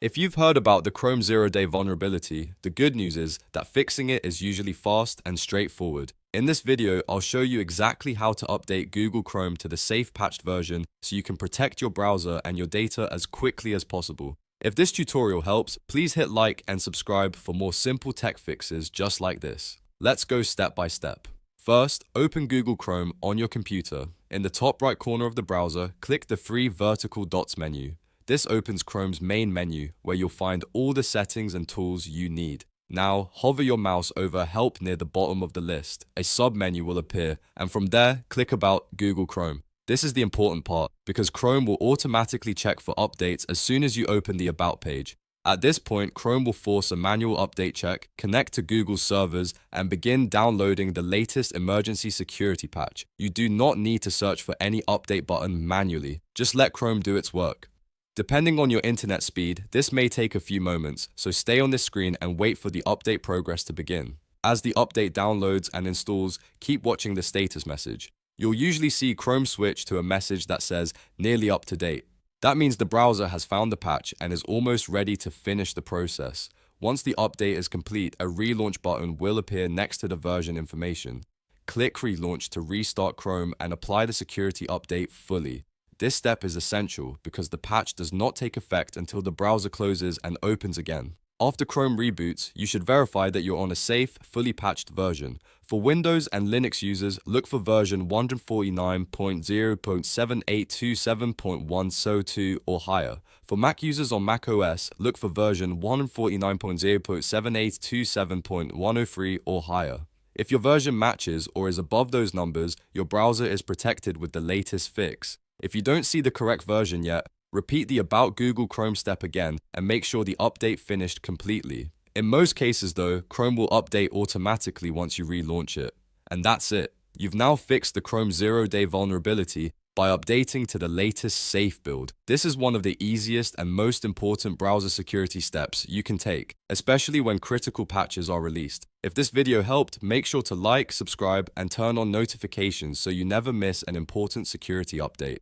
If you've heard about the Chrome zero-day vulnerability, the good news is that fixing it is usually fast and straightforward. In this video, I'll show you exactly how to update Google Chrome to the safe patched version so you can protect your browser and your data as quickly as possible. If this tutorial helps, please hit like and subscribe for more simple tech fixes just like this. Let's go step by step. First, open Google Chrome on your computer. In the top right corner of the browser, click the three vertical dots menu. This opens Chrome's main menu, where you'll find all the settings and tools you need. Now, hover your mouse over Help near the bottom of the list. A sub-menu will appear, and from there, click About Google Chrome. This is the important part, because Chrome will automatically check for updates as soon as you open the About page. At this point, Chrome will force a manual update check, connect to Google's servers, and begin downloading the latest emergency security patch. You do not need to search for any update button manually. Just let Chrome do its work. Depending on your internet speed, this may take a few moments, so stay on this screen and wait for the update progress to begin. As the update downloads and installs, keep watching the status message. You'll usually see Chrome switch to a message that says nearly up to date. That means the browser has found the patch and is almost ready to finish the process. Once the update is complete, a relaunch button will appear next to the version information. Click Relaunch to restart Chrome and apply the security update fully. This step is essential because the patch does not take effect until the browser closes and opens again. After Chrome reboots, you should verify that you're on a safe, fully patched version. For Windows and Linux users, look for version 149.0.7827.102 or higher. For Mac users on Mac OS, look for version 149.0.7827.103 or higher. If your version matches or is above those numbers, your browser is protected with the latest fix. If you don't see the correct version yet, repeat the About Google Chrome step again and make sure the update finished completely. In most cases though, Chrome will update automatically once you relaunch it. And that's it. You've now fixed the Chrome zero-day vulnerability by updating to the latest safe build. This is one of the easiest and most important browser security steps you can take, especially when critical patches are released. If this video helped, make sure to like, subscribe, and turn on notifications so you never miss an important security update.